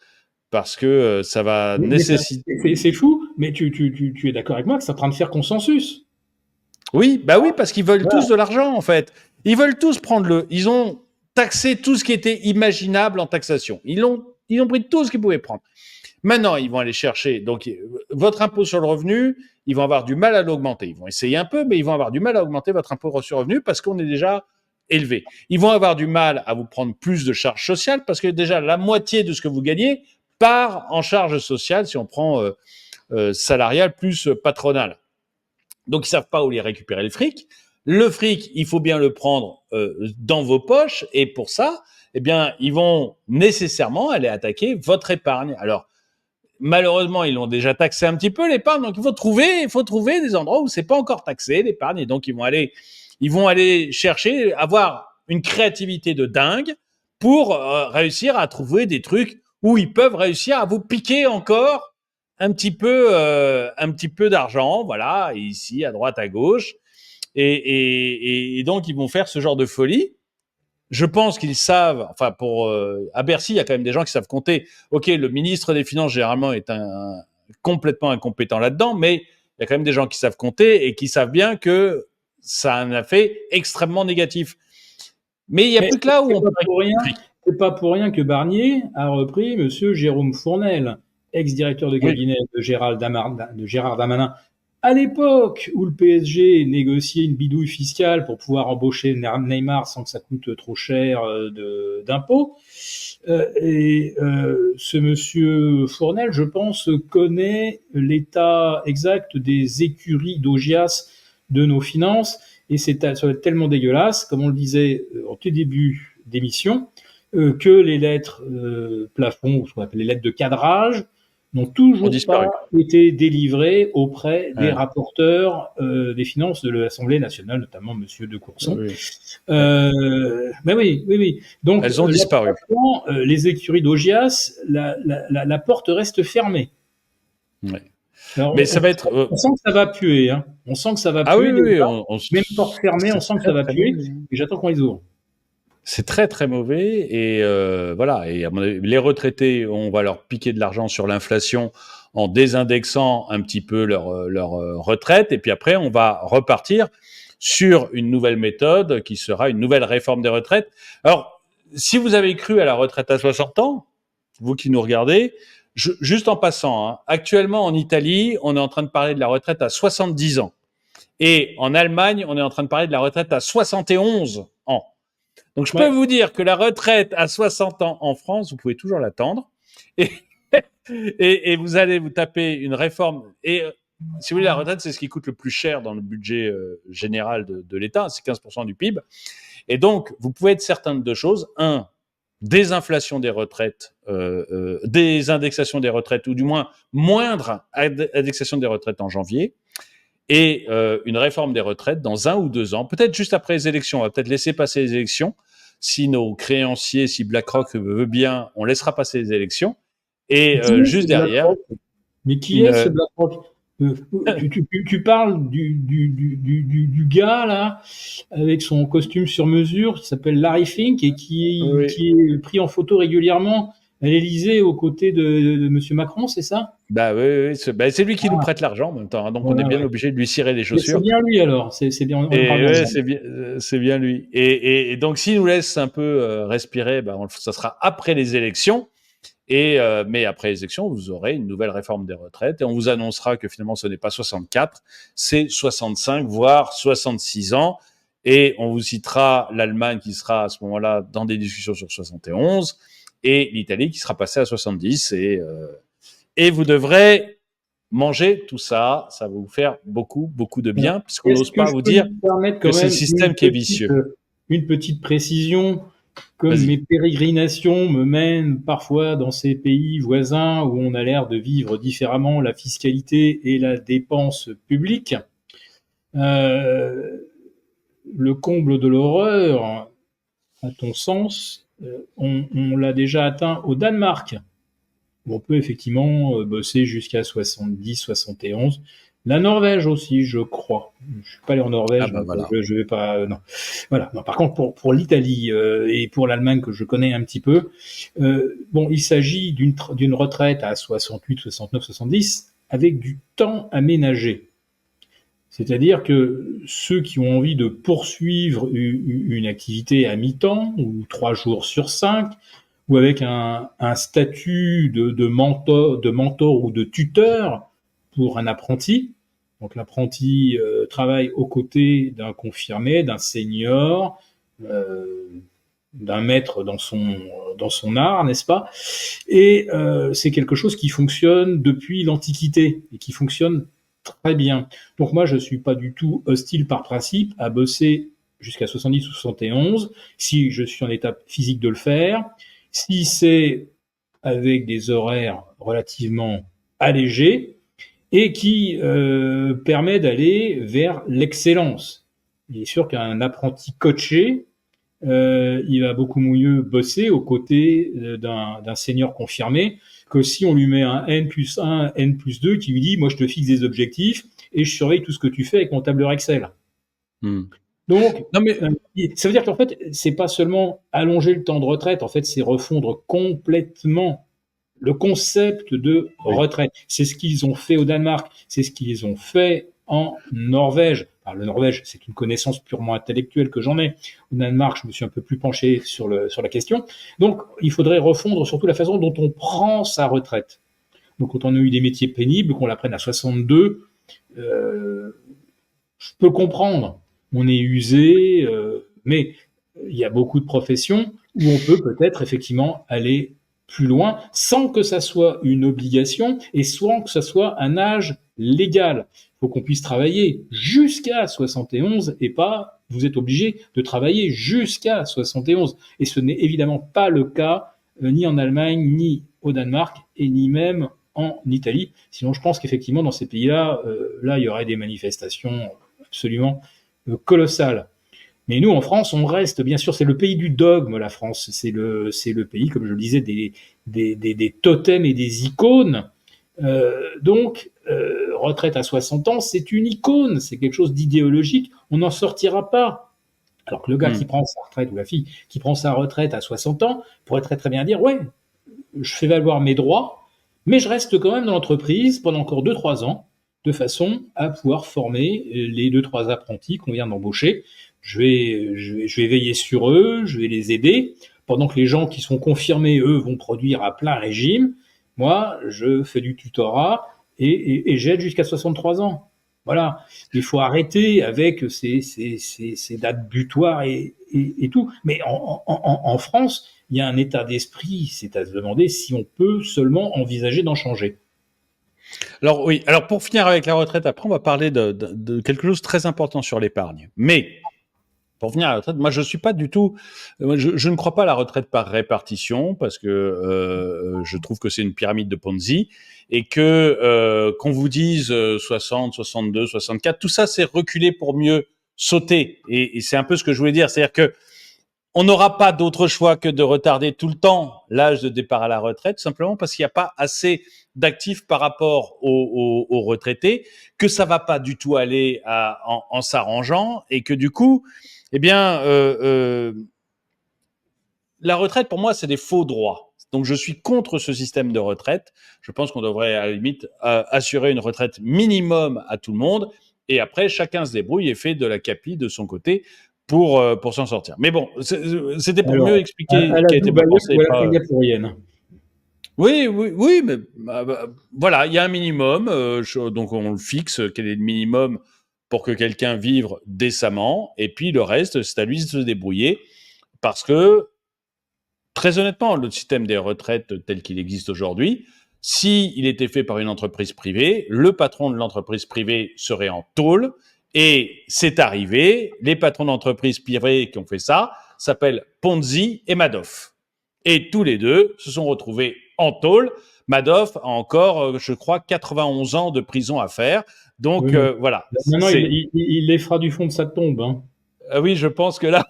parce que ça va Mais nécessiter. c'est fou, mais tu es d'accord avec moi que c'est en train de faire consensus. Oui, bah oui, parce qu'ils veulent Voilà. tous de l'argent en fait. Ils veulent tous Ils ont taxé tout ce qui était imaginable en taxation. Ils ont pris tout ce qu'ils pouvaient prendre. Maintenant, ils vont aller chercher. Donc, votre impôt sur le revenu, ils vont avoir du mal à l'augmenter. Ils vont essayer un peu, mais ils vont avoir du mal à augmenter votre impôt sur le revenu parce qu'on est déjà élevé. Ils vont avoir du mal à vous prendre plus de charges sociales parce que déjà la moitié de ce que vous gagnez part en charges sociales si on prend salarial plus patronal. Donc, ils savent pas où les récupérer le fric. Le fric, il faut bien le prendre dans vos poches. Et pour ça, eh bien, ils vont nécessairement aller attaquer votre épargne. Alors, malheureusement, ils l'ont déjà taxé un petit peu l'épargne, donc il faut trouver des endroits où c'est pas encore taxé l'épargne, et donc ils vont aller chercher, avoir une créativité de dingue pour réussir à trouver des trucs où ils peuvent réussir à vous piquer encore un petit peu d'argent, voilà, ici à droite à gauche, et donc ils vont faire ce genre de folie. Je pense qu'ils savent, enfin à Bercy, il y a quand même des gens qui savent compter. Ok, le ministre des Finances généralement est complètement incompétent là-dedans, mais il y a quand même des gens qui savent compter et qui savent bien que ça a un effet extrêmement négatif. Mais il n'y a Mais plus que là où on peut récupérer. c'est pas pour rien que Barnier a repris Monsieur Jérôme Fournel, ex-directeur de Oui, cabinet de Gérard Damanin, à l'époque où le PSG négociait une bidouille fiscale pour pouvoir embaucher Neymar sans que ça coûte trop cher d'impôts. Ce monsieur Fournel, je pense, connaît l'état exact des écuries d'Augias de nos finances, et ça va être tellement dégueulasse, comme on le disait au tout début d'émission, que les lettres plafond, ou ce qu'on appelle les lettres de cadrage, n'ont ont toujours pas disparu. été délivrées auprès des Ouais, rapporteurs des finances de l'Assemblée nationale, notamment Monsieur de Courson. oui, ouais. Mais oui, oui, oui. Donc Elles ont là, disparu. les écuries d'Augias, la porte reste fermée. Ouais. Alors, Mais ça va être. on sent que ça va puer, hein. On sent que ça va Ah oui, puer oui, déjà. oui, Même porte fermée, on c'est sent que très ça va très puer. mauvais. Et j'attends qu'on les ouvre. C'est très très mauvais et voilà. Et à mon avis, les retraités, on va leur piquer de l'argent sur l'inflation en désindexant un petit peu leur retraite et puis après on va repartir sur une nouvelle méthode qui sera une nouvelle réforme des retraites. Alors, si vous avez cru à la retraite à 60 ans, vous qui nous regardez, juste en passant, hein, actuellement en Italie, on est en train de parler de la retraite à 70 ans et en Allemagne, on est en train de parler de la retraite à 71 ans. Donc, je peux Ouais. vous dire que la retraite à 60 ans en France, vous pouvez toujours l'attendre. Et, et vous allez vous taper une réforme. Et si vous voulez, la retraite, c'est ce qui coûte le plus cher dans le budget général de l'État. C'est 15% du PIB. Et donc, vous pouvez être certain de deux choses. Un, désinflation des retraites, des indexations des retraites, ou du moins moindre indexation des retraites en janvier et une réforme des retraites dans 1 ou 2 ans, peut-être juste après les élections. On va peut-être laisser passer les élections. Si nos créanciers, si BlackRock veut bien, on laissera passer les élections. Et Qui est ce juste derrière, BlackRock? Mais qui est ce une. BlackRock? Euh, tu parles du gars là avec son costume sur mesure qui s'appelle Larry Fink et Oui. qui est pris en photo régulièrement à l'Élysée aux côtés de Monsieur Macron, c'est ça? Bah oui, c'est lui qui nous Ah, prête l'argent en même temps, hein, donc on est ouais, bien ouais. obligé de lui cirer les Mais c'est chaussures. bien lui alors, c'est bien, on parle Et bien de ouais, ça. c'est bien lui. Et donc, s'il nous laisse un peu respirer, bah, ça sera après les élections. Mais après les élections, vous aurez une nouvelle réforme des retraites et on vous annoncera que finalement ce n'est pas 64, c'est 65, voire 66 ans. Et on vous citera l'Allemagne qui sera à ce moment-là dans des discussions sur 71 et l'Italie qui sera passée à 70. Et vous devrez manger tout ça. Ça va vous faire beaucoup, beaucoup de Alors, bien puisqu'on est-ce n'ose que pas je vous peux dire me permettre que quand c'est le même système qui est vicieux. une petite précision? Comme Vas-y. mes pérégrinations me mènent parfois dans ces pays voisins où on a l'air de vivre différemment la fiscalité et la dépense publique, euh, le comble de l'horreur, à ton sens, on l'a déjà atteint au Danemark. On peut effectivement bosser jusqu'à 70, 71. La Norvège aussi, je crois. Je suis pas allé en Ah Norvège, bah donc voilà. je vais pas. Non. Voilà. Non, par contre, pour l'Italie et pour l'Allemagne que je connais un petit peu, bon, il s'agit d'une retraite à 68, 69, 70 avec du temps aménagé. C'est-à-dire que ceux qui ont envie de poursuivre une activité à mi-temps ou 3 jours sur 5, ou avec un statut de mentor ou de tuteur pour un apprenti. Donc l'apprenti travaille aux côtés d'un confirmé, d'un senior, euh, d'un maître dans son art, n'est-ce pas? Et c'est quelque chose qui fonctionne depuis l'Antiquité et qui fonctionne très bien. Donc moi, je suis pas du tout hostile par principe à bosser jusqu'à 70 ou 71 si je suis en état physique de le faire. Si c'est avec des horaires relativement allégés et qui permet d'aller vers l'excellence. Il est sûr qu'un apprenti coaché, il va beaucoup mieux bosser aux côtés d'un senior confirmé que si on lui met un N+1, N+2 qui lui dit, moi je te fixe des objectifs et je surveille tout ce que tu fais avec mon tableur Excel. Hmm. Donc, Non mais ça veut dire qu'en fait, c'est pas seulement allonger le temps de retraite, en fait, c'est refondre complètement le concept de oui. retraite. C'est ce qu'ils ont fait au Danemark, c'est ce qu'ils ont fait en Norvège. Alors, le Norvège, c'est une connaissance purement intellectuelle que j'en ai. Au Danemark, je me suis un peu plus penché sur la question. Donc, il faudrait refondre surtout la façon dont on prend sa retraite. Donc, quand on a eu des métiers pénibles, qu'on la prenne à 62, je peux comprendre. On est usé, mais il y a beaucoup de professions où on peut peut-être effectivement aller plus loin sans que ça soit une obligation et sans que ça soit un âge légal. Il faut qu'on puisse travailler jusqu'à 71 et pas vous êtes obligé de travailler jusqu'à 71. Et ce n'est évidemment pas le cas ni en Allemagne, ni au Danemark et ni même en Italie. Sinon, je pense qu'effectivement, dans ces pays-là, là, il y aurait des manifestations absolument colossal. Mais nous, en France, on reste, bien sûr, c'est le pays du dogme, la France. C'est le pays, comme je le disais, des totems et des icônes. Donc, retraite à 60 ans, c'est une icône, c'est quelque chose d'idéologique. On n'en sortira pas. Alors que le gars qui Hmm. prend sa retraite, ou la fille qui prend sa retraite à 60 ans, pourrait très très bien dire, ouais, je fais valoir mes droits, mais je reste quand même dans l'entreprise pendant encore 2-3 ans, de façon à pouvoir former les 2-3 apprentis qu'on vient d'embaucher. Je vais veiller sur eux, je vais les aider, pendant que les gens qui sont confirmés, eux, vont produire à plein régime. Moi, je fais du tutorat et j'aide jusqu'à 63 ans. Voilà, il faut arrêter avec ces dates butoirs et tout. Mais en France, il y a un état d'esprit, c'est à se demander si on peut seulement envisager d'en changer. Alors oui, alors pour finir avec la retraite, après on va parler de quelque chose de très important sur l'épargne. Mais pour venir à la retraite, moi je suis pas du tout, je ne crois pas à la retraite par répartition parce que je trouve que c'est une pyramide de Ponzi et que qu'on vous dise 60, 62, 64, tout ça c'est reculer pour mieux sauter et c'est un peu ce que je voulais dire, c'est-à-dire que on n'aura pas d'autre choix que de retarder tout le temps l'âge de départ à la retraite, simplement parce qu'il n'y a pas assez d'actifs par rapport aux retraités, que ça va pas du tout aller en s'arrangeant, et que du coup, eh bien, la retraite pour moi c'est des faux droits. Donc je suis contre ce système de retraite. Je pense qu'on devrait à la limite assurer une retraite minimum à tout le monde, et après chacun se débrouille et fait de la capi de son côté pour s'en sortir. Mais bon, c'était pour mieux Alors, expliquer à quelle la était ma Dubaïote pensée. ou à la Pas... singapourienne? Oui, oui, oui, mais voilà, il y a un minimum, donc on le fixe, quel est le minimum pour que quelqu'un vive décemment, et puis le reste, c'est à lui de se débrouiller, parce que, très honnêtement, le système des retraites tel qu'il existe aujourd'hui, s'il était fait par une entreprise privée, le patron de l'entreprise privée serait en tôle, et c'est arrivé, les patrons d'entreprises privées qui ont fait ça s'appellent Ponzi et Madoff. Et tous les deux se sont retrouvés en tôle. Madoff a encore, je crois, 91 ans de prison à faire. Donc, Oui. voilà. Maintenant, il les fera du fond de sa tombe. Hein. Oui, je pense que là,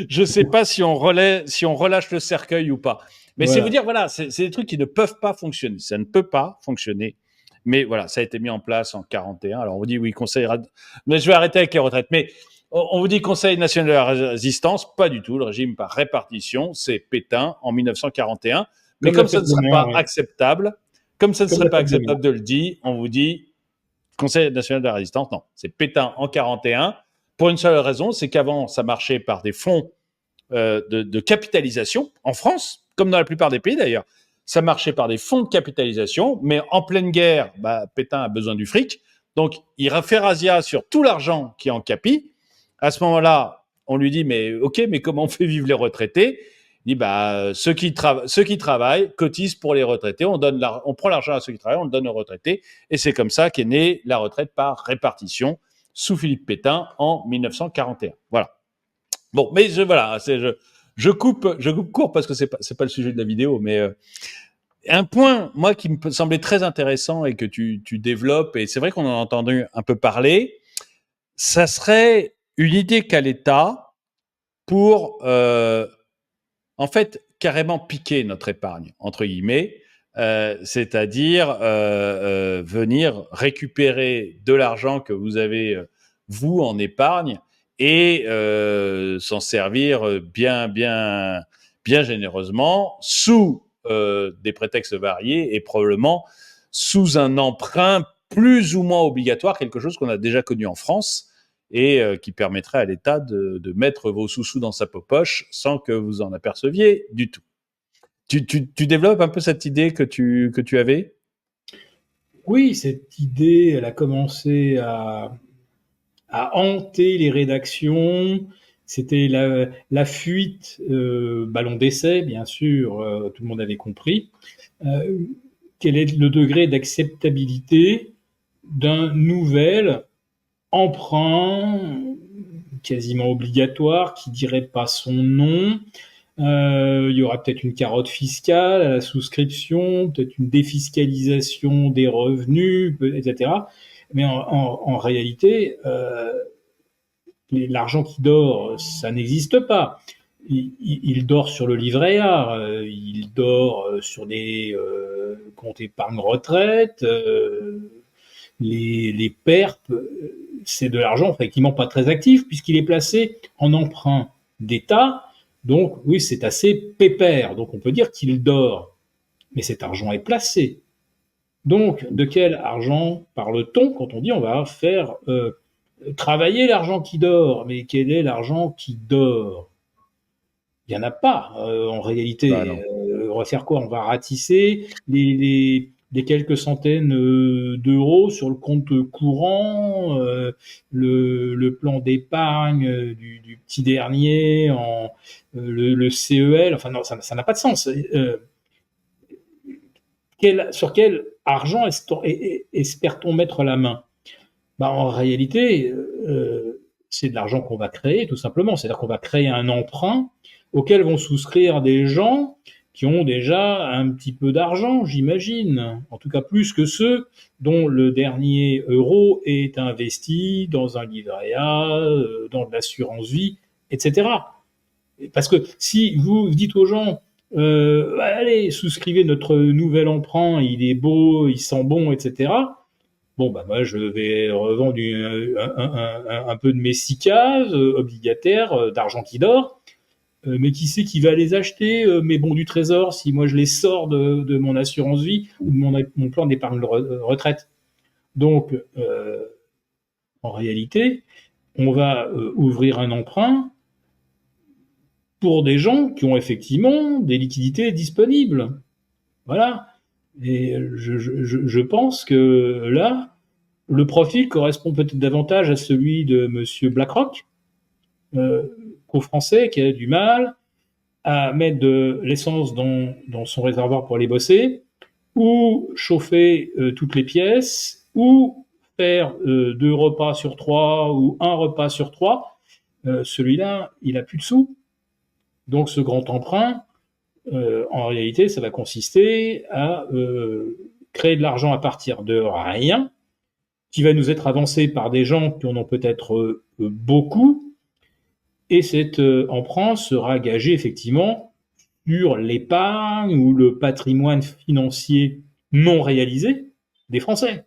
je ne sais pas si on relâche le cercueil ou pas. Mais c'est vous dire, voilà, c'est des trucs qui ne peuvent pas fonctionner. Ça ne peut pas fonctionner. Mais voilà, ça a été mis en place en 41. Alors on vous dit, oui, mais je vais arrêter avec les retraites. Mais on vous dit Conseil national de la résistance, pas du tout. Le régime par répartition, c'est Pétain en 1941. Mais comme ça ne serait pas acceptable, de le dire, on vous dit Conseil national de la résistance, non, c'est Pétain en 41. Pour une seule raison, c'est qu'avant, ça marchait par des fonds de capitalisation en France, comme dans la plupart des pays d'ailleurs. Ça marchait par des fonds de capitalisation, mais en pleine guerre, Pétain a besoin du fric. Donc, il fait razzia sur tout l'argent qui est en capi. À ce moment-là, on lui dit, mais OK, mais comment on fait vivre les retraités? Il dit, ceux qui travaillent cotisent pour les retraités. On prend l'argent à ceux qui travaillent, on le donne aux retraités. Et c'est comme ça qu'est née la retraite par répartition sous Philippe Pétain en 1941. Voilà. Bon, mais je coupe court parce que c'est pas le sujet de la vidéo, mais un point, moi, qui me semblait très intéressant et que tu développes, et c'est vrai qu'on en a entendu un peu parler, ça serait une idée qu'a l'État pour, en fait, carrément piquer notre épargne, entre guillemets, c'est-à-dire venir récupérer de l'argent que vous avez, vous, en épargne, et s'en servir bien généreusement sous des prétextes variés et probablement sous un emprunt plus ou moins obligatoire, quelque chose qu'on a déjà connu en France et qui permettrait à l'État de mettre vos sous-sous dans sa poche sans que vous en aperceviez du tout. Tu développes un peu cette idée que tu avais? Oui, cette idée, elle a commencé à hanter les rédactions. C'était la fuite, ballon d'essai, bien sûr, tout le monde avait compris. Quel est le degré d'acceptabilité d'un nouvel emprunt quasiment obligatoire qui dirait pas son nom? Il y aura peut-être une carotte fiscale à la souscription, peut-être une défiscalisation des revenus, etc. Mais en réalité, l'argent qui dort, ça n'existe pas. Il dort sur le livret A, il dort sur des comptes épargne retraite, les pertes, c'est de l'argent effectivement pas très actif puisqu'il est placé en emprunt d'État. Donc oui, c'est assez pépère. Donc on peut dire qu'il dort, mais cet argent est placé. Donc de quel argent parle-t-on quand on dit on va faire travailler l'argent qui dort? Mais quel est l'argent qui dort? Il n'y en a pas en réalité. On va faire quoi? On va ratisser les quelques centaines d'euros sur le compte courant, le plan d'épargne du petit dernier, le CEL. Enfin non, ça n'a pas de sens. Sur quel argent espère-t-on mettre la main? En réalité, c'est de l'argent qu'on va créer, tout simplement. C'est-à-dire qu'on va créer un emprunt auquel vont souscrire des gens qui ont déjà un petit peu d'argent, j'imagine. En tout cas, plus que ceux dont le dernier euro est investi dans un livret A, dans de l'assurance vie, etc. Parce que si vous dites aux gens, allez, souscrivez notre nouvel emprunt, il est beau, il sent bon, etc. Bon, moi, je vais revendre un peu de mes SICAV obligataires, d'argent qui dort. Mais qui c'est qui va les acheter, mes bons du trésor, si moi je les sors de mon assurance vie ou de mon plan d'épargne retraite? Donc, en réalité, on va ouvrir un emprunt pour des gens qui ont effectivement des liquidités disponibles. Voilà. Et je pense que là, le profil correspond peut-être davantage à celui de Monsieur BlackRock qu'au Français qui a du mal à mettre de l'essence dans son réservoir pour aller bosser, ou chauffer toutes les pièces, ou faire 2 repas sur 3 ou un repas sur 3. celui-là, il a plus de sous. Donc ce grand emprunt, en réalité, ça va consister à créer de l'argent à partir de rien, qui va nous être avancé par des gens qui en ont peut-être beaucoup, et cet emprunt sera gagé effectivement sur l'épargne ou le patrimoine financier non réalisé des Français,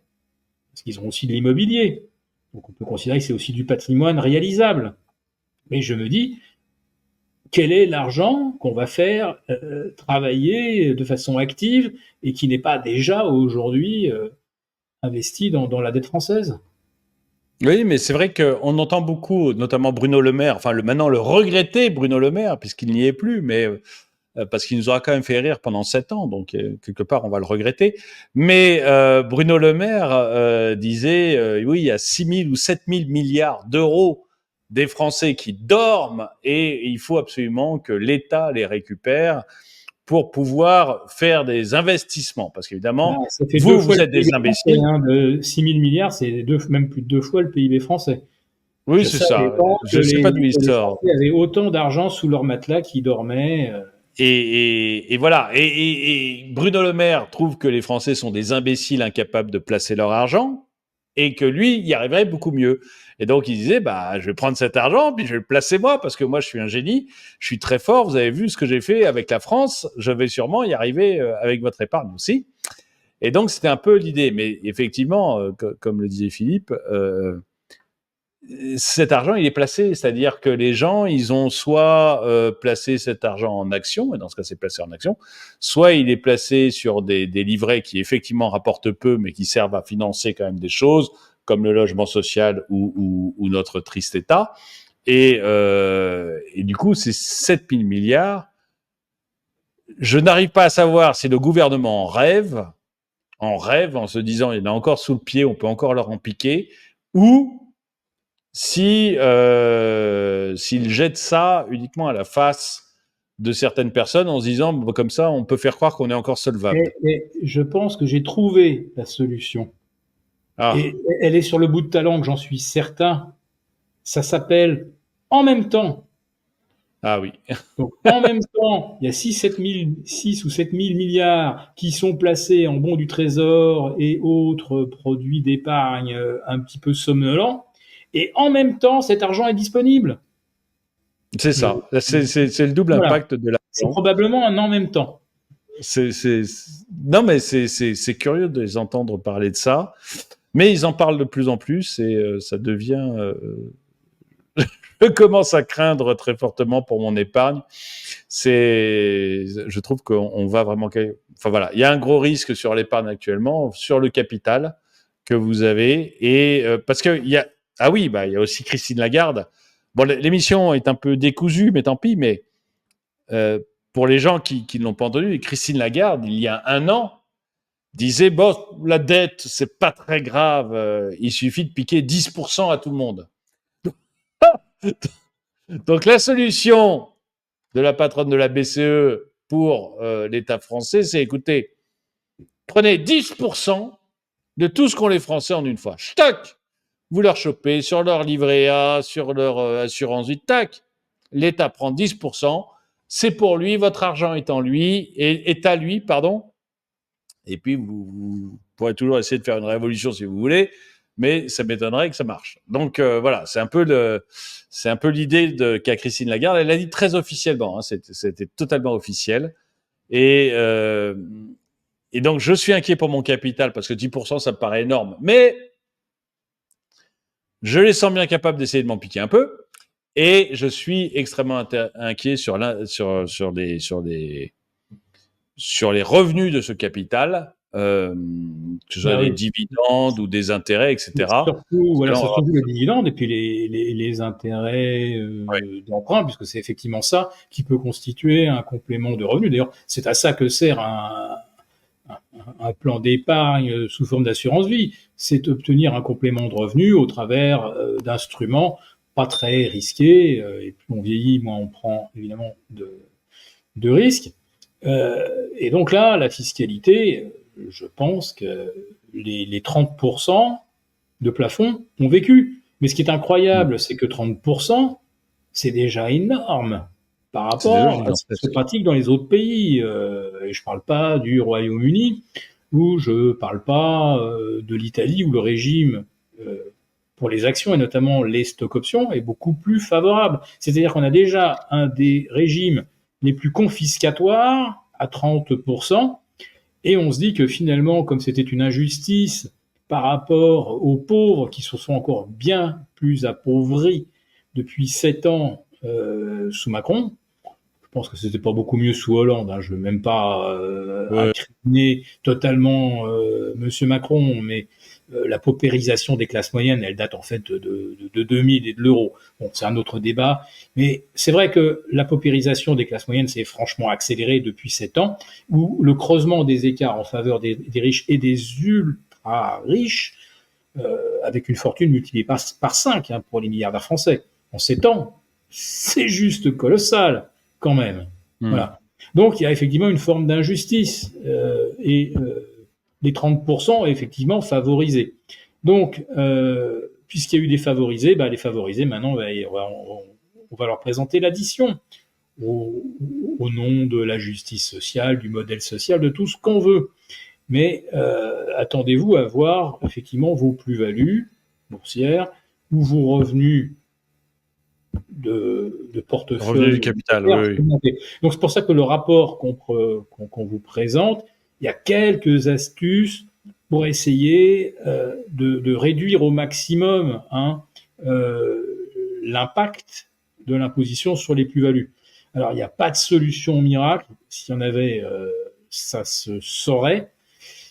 parce qu'ils ont aussi de l'immobilier. Donc on peut considérer que c'est aussi du patrimoine réalisable. Mais je me dis, quel est l'argent qu'on va faire travailler de façon active et qui n'est pas déjà aujourd'hui investi dans la dette française? Oui, mais c'est vrai qu'on entend beaucoup, notamment Bruno Le Maire, enfin maintenant le regretté Bruno Le Maire, puisqu'il n'y est plus, mais parce qu'il nous aura quand même fait rire pendant 7 ans, donc quelque part on va le regretter. Mais Bruno Le Maire disait, oui, il y a 6 000 ou 7 000 milliards d'euros des Français qui dorment et il faut absolument que l'État les récupère pour pouvoir faire des investissements. Parce qu'évidemment, Ça fait deux vous, fois vous le êtes des PIB français, imbéciles. hein, de 6 000 milliards, c'est même plus de 2 fois le PIB français. Oui, Je c'est savais ça. pas Je ne sais pas d'où il que les sort. Français avaient autant d'argent sous leur matelas qui dormait. Et voilà. Et Bruno Le Maire trouve que les Français sont des imbéciles incapables de placer leur argent et que lui y arriverait beaucoup mieux. Et donc il disait, bah, je vais prendre cet argent puis je vais le placer moi parce que moi je suis un génie, je suis très fort. Vous avez vu ce que j'ai fait avec la France, je vais sûrement y arriver avec votre épargne aussi. Et donc c'était un peu l'idée. Mais effectivement, comme le disait Philippe, cet argent, il est placé, c'est-à-dire que les gens, ils ont soit placé cet argent en actions, et dans ce cas, c'est placé en actions, soit il est placé sur des livrets qui effectivement rapportent peu, mais qui servent à financer quand même des choses, comme le logement social ou notre triste État. Et du coup, c'est 7 000 milliards. Je n'arrive pas à savoir si le gouvernement en rêve, en se disant, il y en a encore sous le pied, on peut encore leur en piquer, ou si s'il jette ça uniquement à la face de certaines personnes en se disant bah, comme ça on peut faire croire qu'on est encore solvable. Mais je pense que j'ai trouvé la solution. Ah, Et elle est sur le bout de ta langue, j'en suis certain. Ça s'appelle en même temps. ah oui. Donc, en même temps, il y a 6 ou 7 000 milliards qui sont placés en bons du trésor et autres produits d'épargne un petit peu somnolents. Et en même temps, cet argent est disponible. C'est Je- ça. C'est le double voilà. impact de C'est l'argent. probablement un en même temps. Non mais c'est curieux de les entendre parler de ça. Mais ils en parlent de plus en plus et ça devient. Je commence à craindre très fortement pour mon épargne. Je trouve qu'on va vraiment. Enfin voilà, il y a un gros risque sur l'épargne actuellement, sur le capital que vous avez, et parce que il y a. Ah oui, bah il y a aussi Christine Lagarde. Bon, l'émission est un peu décousue, mais tant pis. Mais euh, pour les gens qui ne l'ont pas entendu, Christine Lagarde, il y a un an, disait bon, la dette, c'est pas très grave, il suffit de piquer 10% à tout le monde. Donc la solution de la patronne de la BCE pour l'État français, c'est écoutez, prenez 10% de tout ce qu'ont les Français en une fois. Tac, vous leur chopez sur leur livret A, sur leur assurance vie, tac, l'État prend 10%, c'est pour lui, votre argent est en lui, est à lui, pardon, et puis vous pourrez toujours essayer de faire une révolution si vous voulez, mais ça m'étonnerait que ça marche. Donc voilà, c'est un peu l'idée qu'a Christine Lagarde. Elle l'a dit très officiellement, hein, c'était totalement officiel. Et, euh, et donc je suis inquiet pour mon capital parce que 10% ça me paraît énorme, mais je les sens bien capables d'essayer de m'en piquer un peu. Et je suis extrêmement inquiet sur les revenus de ce capital, que ce soit Ben des oui. dividendes ou des intérêts, etc. Surtout, Parce que voilà, là, on va surtout le dividende et puis les intérêts ouais. d'emprunt, puisque c'est effectivement ça qui peut constituer un complément de revenu. D'ailleurs, c'est à ça que sert un plan d'épargne sous forme d'assurance vie. C'est obtenir un complément de revenu au travers d'instruments pas très risqués. Et plus on vieillit, moins on prend évidemment de risques. Et donc là, la fiscalité, je pense que les 30% de plafond ont vécu. Mais ce qui est incroyable, c'est que 30%, c'est déjà énorme par C'est déjà rapport à ce qui se gigantesque. pratique dans les autres pays. Et je parle pas du Royaume-Uni, ou je parle pas de l'Italie, où le régime pour les actions, et notamment les stock options, est beaucoup plus favorable. C'est-à-dire qu'on a déjà un des régimes les plus confiscatoires à 30%, et on se dit que finalement, comme c'était une injustice par rapport aux pauvres qui se sont encore bien plus appauvris depuis 7 ans sous Macron, je pense que c'était pas beaucoup mieux sous Hollande. Hein. Je veux même pas Ouais. incriminer totalement Monsieur Macron, mais la paupérisation des classes moyennes, elle date en fait de 2000 et de l'euro. Bon, c'est un autre débat, mais c'est vrai que la paupérisation des classes moyennes s'est franchement accélérée depuis 7 ans, où le creusement des écarts en faveur des riches et des ultra riches, avec une fortune multipliée par 5 hein, pour les milliardaires français en 7 ans, c'est juste colossal quand même. Hmm. Voilà. Donc il y a effectivement une forme d'injustice et les 30% effectivement favorisés. Donc, puisqu'il y a eu des favorisés, bah, les favorisés, maintenant, bah, on va leur présenter l'addition au, au nom de la justice sociale, du modèle social, de tout ce qu'on veut. Mais attendez-vous à voir effectivement vos plus-values boursières ou vos revenus de Revenu du portefeuille. capital, oui, oui. Donc c'est pour ça que le rapport qu'on vous présente, il y a quelques astuces pour essayer de réduire au maximum hein, l'impact de l'imposition sur les plus-values. Alors il n'y a pas de solution miracle, s'il y en avait, ça se saurait,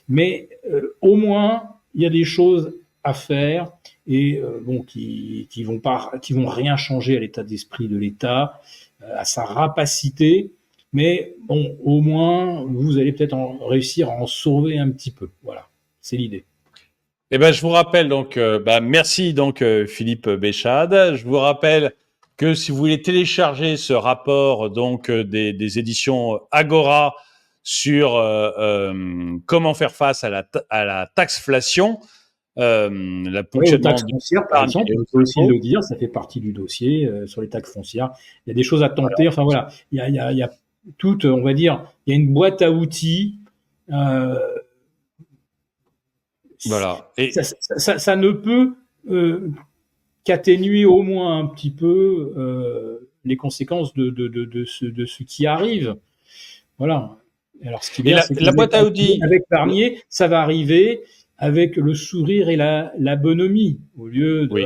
mais au moins il y a des choses à faire et bon qui vont rien changer à l'état d'esprit de l'État, à sa rapacité, mais bon au moins vous allez peut-être réussir à en sauver un petit peu. Voilà, c'est l'idée. Eh ben, je vous rappelle donc, merci donc Philippe Béchade. Je vous rappelle que si vous voulez télécharger ce rapport donc des éditions Agora sur comment faire face à la taxeflation, le Oui, aux fonctionnement taxes de foncières, par l'épargne exemple, et on aux peut aussi impôts. le dire, ça fait partie du dossier sur les taxes foncières. Il y a des choses à tenter. Enfin voilà, il y a toute, on va dire, il y a une boîte à outils. Euh, Voilà. Et ça ne peut qu'atténuer au moins un petit peu les conséquences de ce qui arrive. Voilà. Alors, ce qui est bien, c'est la boîte à outils, qu'avec Barnier, ça va arriver avec le sourire et la bonhomie, au lieu oui.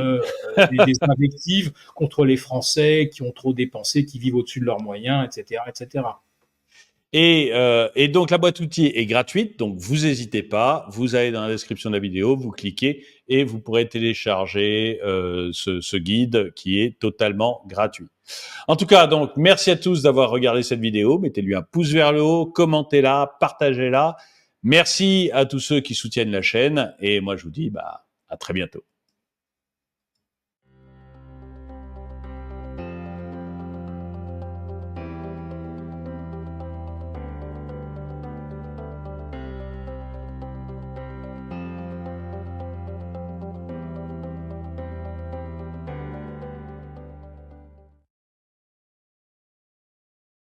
des invectives contre les Français qui ont trop dépensé, qui vivent au-dessus de leurs moyens, etc., etc. Et donc la boîte outils est gratuite, donc vous n'hésitez pas, vous allez dans la description de la vidéo, vous cliquez et vous pourrez télécharger ce guide qui est totalement gratuit. En tout cas, donc merci à tous d'avoir regardé cette vidéo, mettez-lui un pouce vers le haut, commentez-la, partagez-la. Merci à tous ceux qui soutiennent la chaîne et moi je vous dis à très bientôt.